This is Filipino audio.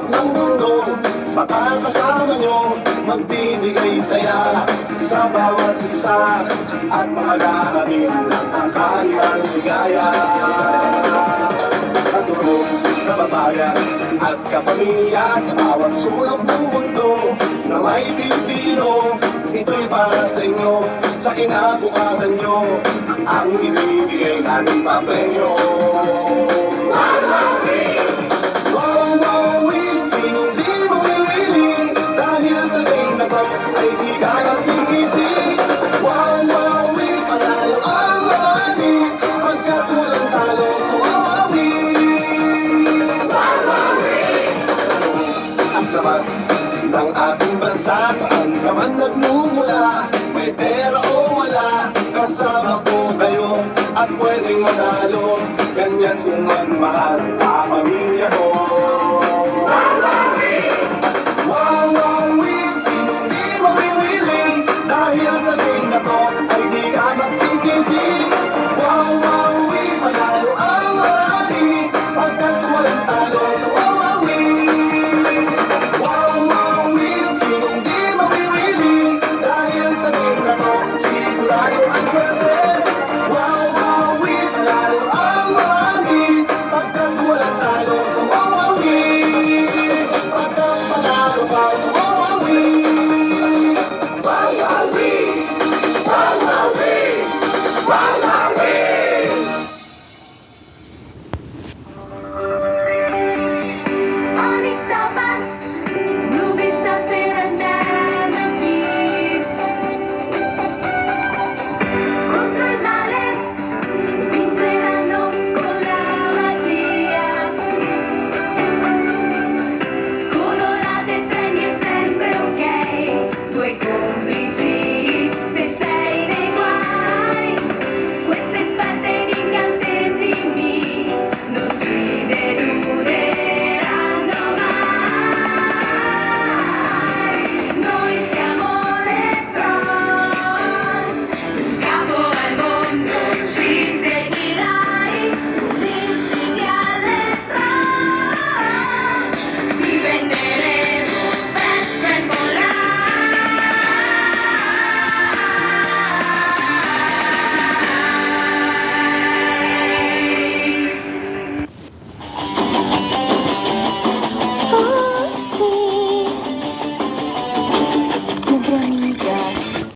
sulok ng mundo. Baka kasama nyo, magbibigay saya sa bawat isa at mahalaganin ang kanilang ligaya. Katulong, kababayan at kapamilya sa bawat sulok ng mundo na may Pilipino, ito'y para sa inyo, sa kinabukasan nyo, ang ibibigay namin papremyo. Ay di ka nagsisisi. Wawawi, panalo ang lani, pagkat walang talo sa wawawi. Wawawi! Ang labas ng ating bansa, saan ka man nagmumula, may pera o wala, kasama ko kayo at pwedeng manalo. Ganyan kung magmahal ang pamilya ko. Wawawi! Wawawi! Dahil sa game na to, ay di ka magsisisi. Wawawi, panalo ang marami, pagkat walang talo sa wawawi. Wawawi, sinong di mawiwili, dahil sa game na to, sigurado ang swerte. Wawawi, panalo ang marami, pagkat walang talo sa wawawi. Pagkat panalo ka sa wawawi. Wawawi! Wawawi! Wawawi! Onyx of us.